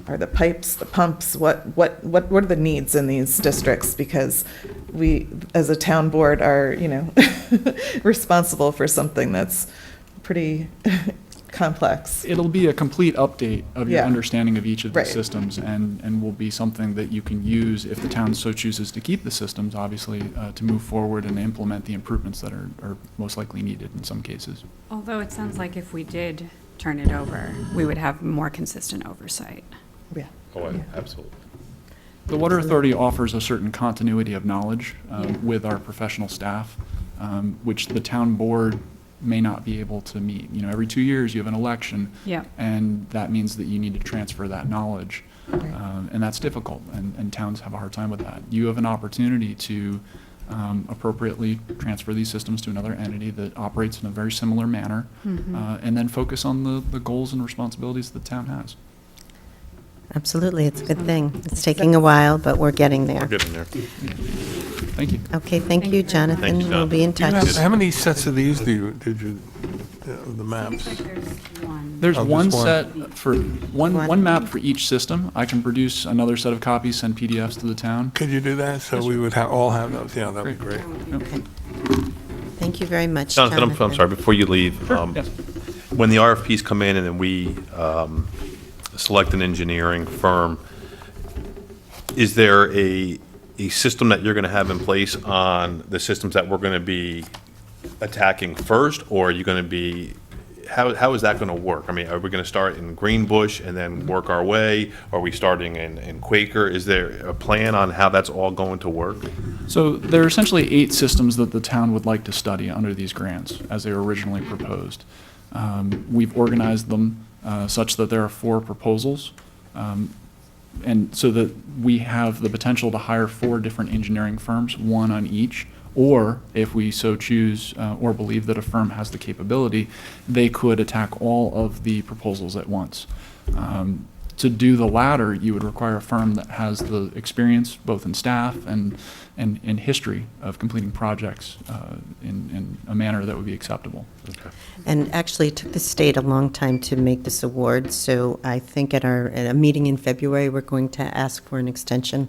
are the pipes, the pumps, what are the needs in these districts? Because we, as a town board, are, you know, responsible for something that's pretty complex. It'll be a complete update of your Yeah. understanding of each of the Right. systems, and will be something that you can use if the town so chooses to keep the systems, obviously, to move forward and implement the improvements that are most likely needed in some cases. Although it sounds like if we did turn it over, we would have more consistent oversight. Yeah. Oh, absolutely. The Water Authority offers a certain continuity of knowledge Yeah. with our professional staff, which the town board may not be able to meet. You know, every 2 years you have an election. Yeah. And that means that you need to transfer that knowledge. Right. And that's difficult, and towns have a hard time with that. You have an opportunity to appropriately transfer these systems to another entity that operates in a very similar manner, and then focus on the goals and responsibilities the town has. Absolutely, it's a good thing. It's taking a while, but we're getting there. We're getting there. Thank you. Okay, thank you, Jonathan. Thank you, We'll be in Do you touch. have- How many sets of these did you, the maps? Looks like there's one. There's Oh, just one one. set for, one One. map for each system. I can produce another set of copies, send PDFs to the town. Could you do that, so we would all have those? Yeah, that'd be great. Okay. Thank you very much, Jonathan, Jonathan. I'm sorry, before you leave, Yes. when the RFPs come in and then we select an engineering firm, is there a system that you're going to have in place on the systems that we're going to be attacking first, or are you going to be, how is that going to work? I mean, are we going to start in Greenbush and then work our way? Are we starting in Quaker? Is there a plan on how that's all going to work? So there are essentially 8 systems that the town would like to study under these grants, as they were originally proposed. We've organized them such that there are 4 proposals, and so that we have the potential to hire 4 different engineering firms, one on each, or if we so choose or believe that a firm has the capability, they could attack all of the proposals at once. To do the latter, you would require a firm that has the experience, both in staff and in history of completing projects in a manner that would be acceptable. And actually, it took the state a long time to make this award, so I think at a meeting in February, we're going to ask for an extension,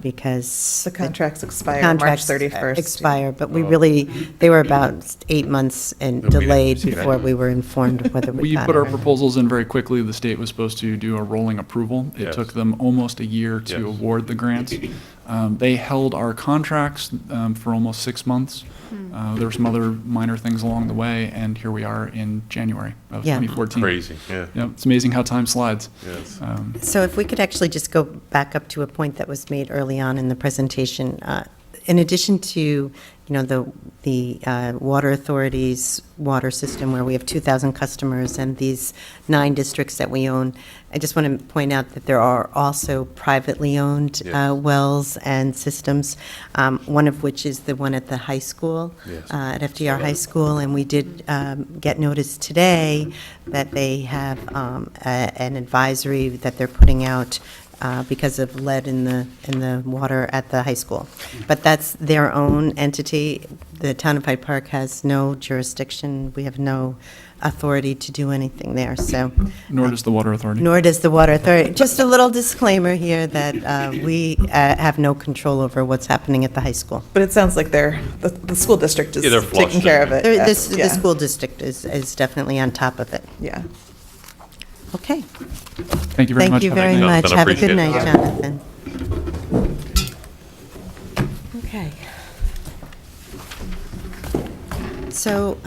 because The contracts expire March contracts 31st. expire, but we really, they were about 8 months and we didn't delayed see that. before we were informed of whether we We got put our it. proposals in very quickly. The state was supposed to do a rolling approval. It Yes. took them almost a year to Yes. award the grants. They held our contracts for almost 6 months. There were some other minor things along the way, and here we are in January of Yeah. 2014. Crazy, yeah. Yeah, it's amazing how time slides. Yes. So if we could actually just go back up to a point that was made early on in the presentation, in addition to, the water authority's water system where we have 2,000 customers and these 9 districts that we own, I just want to point out that there are also privately owned Yes. wells and systems, one of which is the one at the high school, Yes. at FDR High School, and we did get notice today that they have an advisory that they're putting out because of lead in the water at the high school. But that's their own entity. The town of Hyde Park has no jurisdiction. We have no authority to do anything there, so. Nor does the Water Authority. Nor does the Water Authority. Just a little disclaimer here that we have no control over what's happening at the high school. But it sounds like the school district is Yeah, they're taking flushed. care of it. The Yeah. school district is definitely on top of it. Yeah. Okay. Thank you very much. Thank you Have a very good night. much. Jonathan, Have a good appreciate night, it. Jonathan. Okay. So,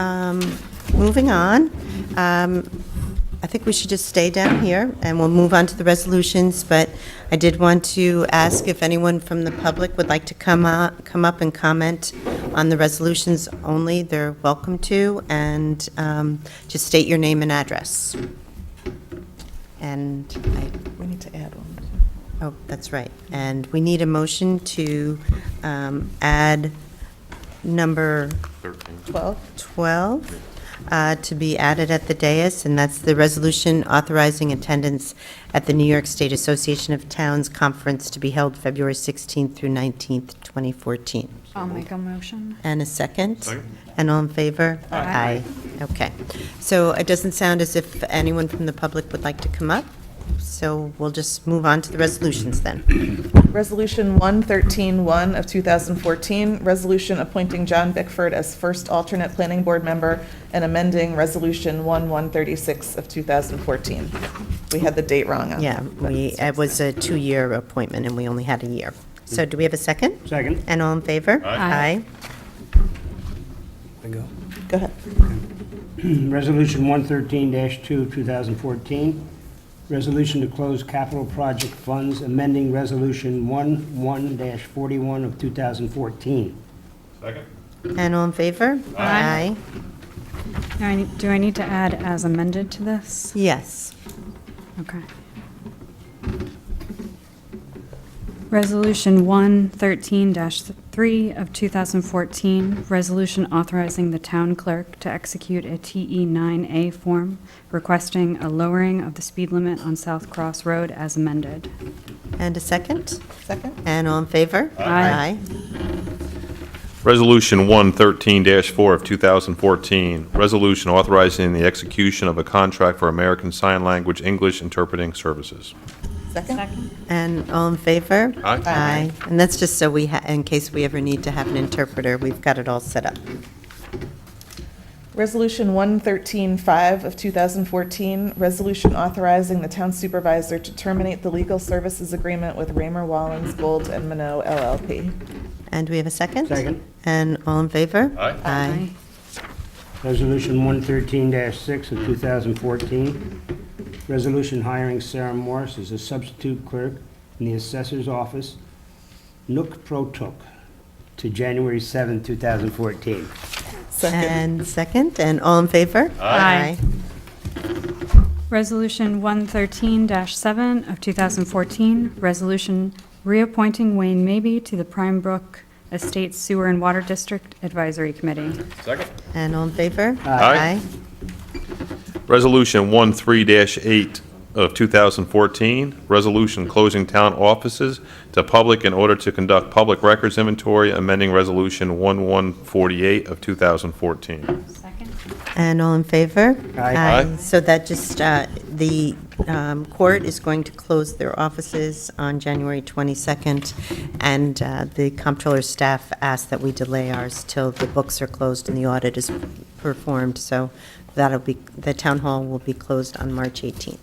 moving on, I think we should just stay down here, and we'll move on to the resolutions, but I did want to ask if anyone from the public would like to come up and comment on the resolutions only. They're welcome to, and just state your name and address. And We need to add one. oh, that's right. And we need a motion to add number 12? 12 to be added at the dais, and that's the resolution authorizing attendance at the New York State Association of Towns Conference to be held February 16th through 19th, 2014. I'll make a motion. And a second? Second. And all in favor? Aye. Okay. So it doesn't sound as if anyone from the public would like to come up, so we'll just move on to the resolutions then. Resolution 113-1 of 2014, resolution appointing John Bickford as first alternate planning board member and amending Resolution 1136 of 2014. We had the date wrong on Yeah, that. it was a 2-year appointment, and we only had a year. So do we have a second? Second. And all in favor? Aye. I go. Go ahead. Resolution 113-2, 2014, resolution to close capital project funds, amending Resolution 11-41 of 2014. Second. And all in favor? Aye. Do I need to add as amended to this? Yes. Okay. Resolution 113-3 of 2014, resolution authorizing the town clerk to execute a TE9A form requesting a lowering of the speed limit on South Cross Road as amended. And a second? Second? And all in favor? Aye. Resolution 113-4 of 2014, resolution authorizing the execution of a contract for American Sign Language English interpreting services. Second? And all in favor? Aye. Aye. And that's just so in case we ever need to have an interpreter, we've got it all set up. Resolution 113-5 of 2014, resolution authorizing the town supervisor to terminate the legal services agreement with ROEMER, WALLENS, Gold, and Minot LLP. And we have a second? Second. And all in favor? Aye. Aye. Resolution 113-6 of 2014, resolution hiring Sarah Morris as a substitute clerk in the assessor's office, Nook Pro Took, to January 7, 2014. Second? And second, and all in favor? Aye. Resolution 113-7 of 2014, resolution reappointing Wayne Mabey to the Pinebrook Estates Sewer and Water District Advisory Committee. Second. And all in favor? Aye. Resolution 13-8 of 2014, resolution closing town offices to public in order to conduct public records inventory, amending Resolution 1148 of 2014. Second. And all in favor? Aye. So that just, the court is going to close their offices on January 22nd, and the comptroller's staff asked that we delay ours till the books are closed and the audit is performed, so that'll be, the town hall will be closed on March 18th.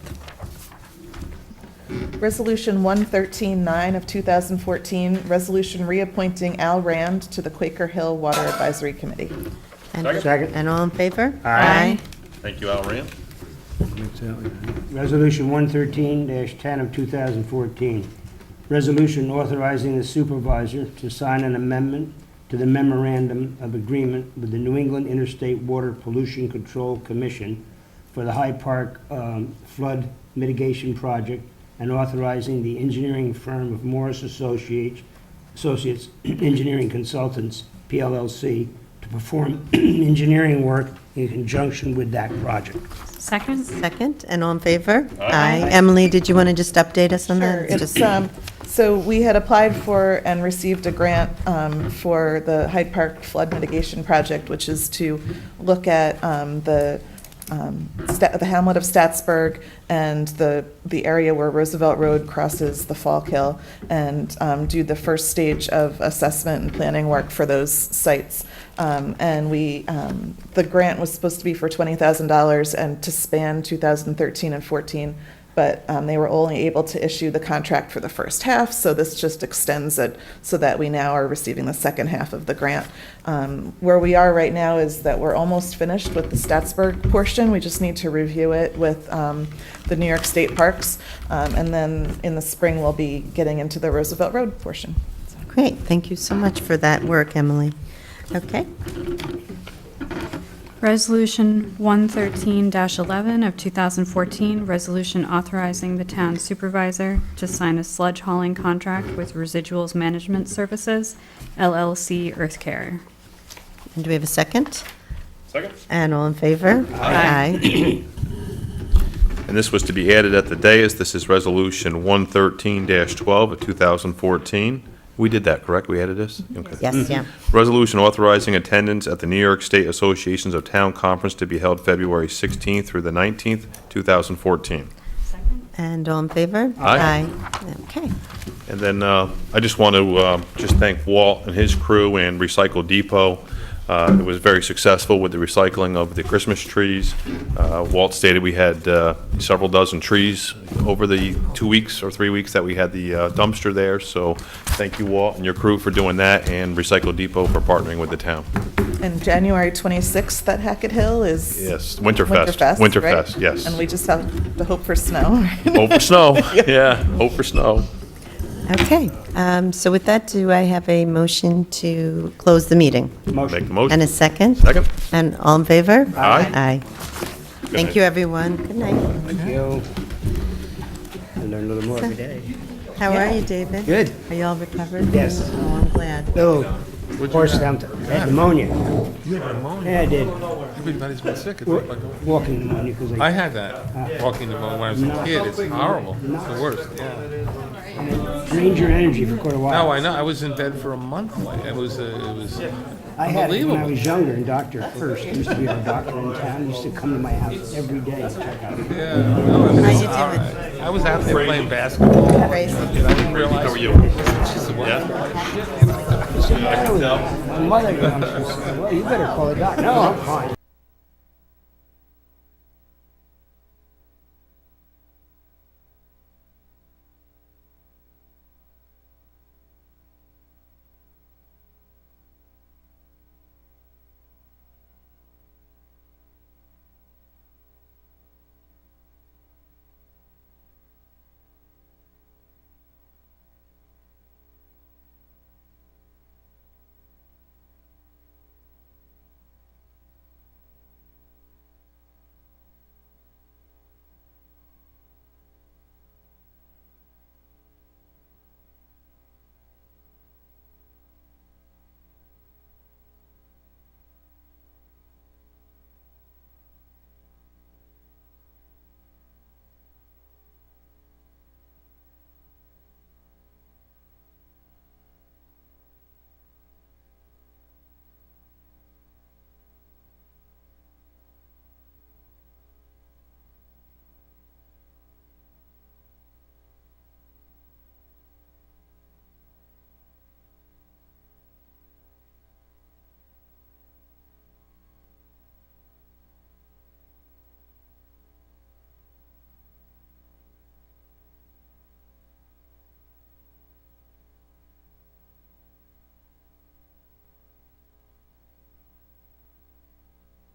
Resolution 113-9 of 2014, resolution reappointing Al Rand to the Quaker Hill Water Advisory Committee. And- Second. And all in favor? Aye. Thank you, Al Rand. Resolution 113-10 of 2014, resolution authorizing the supervisor to sign an amendment to the memorandum of agreement with the New England Interstate Water Pollution Control Commission for the Hyde Park flood mitigation project, and authorizing the engineering firm of Morris Associates Engineering Consultants, PLLC, to perform engineering work in conjunction with that project. Second. Second, and all in favor? Aye. Emily, did you want to just update us on Sure. that? It's, so we had applied for and received a grant for the Hyde Park Flood Mitigation Project, which is to look at the hamlet of Statsburg and the area where Roosevelt Road crosses the Fallkill, and do the first stage of assessment and planning work for those sites. And the grant was supposed to be for $20,000 and to span 2013 and 14. but they were only able to issue the contract for the first half, so this just extends it so that we now are receiving the second half of the grant. Where we are right now is that we're almost finished with the Statsburg portion. We just need to review it with the New York State Parks, and then in the spring, we'll be getting into the Roosevelt Road portion. Great, thank you so much for that work, Emily. Okay, Resolution 113-11 of 2014, resolution authorizing the town supervisor to sign a sludge hauling contract with Residuals Management Services, LLC Earth Care. and do we have a second? Second. And all in favor? Aye. And this was to be added at the dais. This is Resolution 113-12 of 2014. We did that, correct? We added this? Okay. Yes, yeah. Resolution authorizing attendance at the New York State Associations of Town Conference to be held February 16th through the 19th, 2014. And all in favor? Aye. Okay. And then I just want to just thank Walt and his crew and Recycle Depot. It was very successful with the recycling of the Christmas trees. Walt stated we had several dozen trees over the 2 weeks or 3 weeks that we had the dumpster there. So thank you, Walt, and your crew for doing that, and Recycle Depot for partnering with the town. And January 26th at Hackett Hill is? Yes, Winterfest. Winterfest, right? yes. And we just have to hope for snow. Hope for snow, yeah, hope for snow. Okay, so with that, do I have a motion to close the meeting? Make the And motion. a second? Second. And all in favor? Aye. Aye. Thank you, everyone. Good night. Thank you. I learn a little more every day. How are you, David? Good. Are you all recovered? Yes. Oh, I'm glad. Oh, horse down to, I had pneumonia. You had pneumonia? Yeah, I did. Everybody's been sick. It's Wa- like, Walking pneumonia because I had that walking pneumonia when I was a kid. It's horrible. It's the worst, yeah. drained your energy for quite a while. No, I know. I was in bed for a month. Like, it was I had it when I unbelievable. was younger, and Dr. First used to be our doctor in town, used to come to my house every day to check out. Yeah, no, it was How you all doing? right. I was out there playing basketball. Crazy. And I didn't realize. How are you? My mother, well, you better call a doctor. No, I'm fine.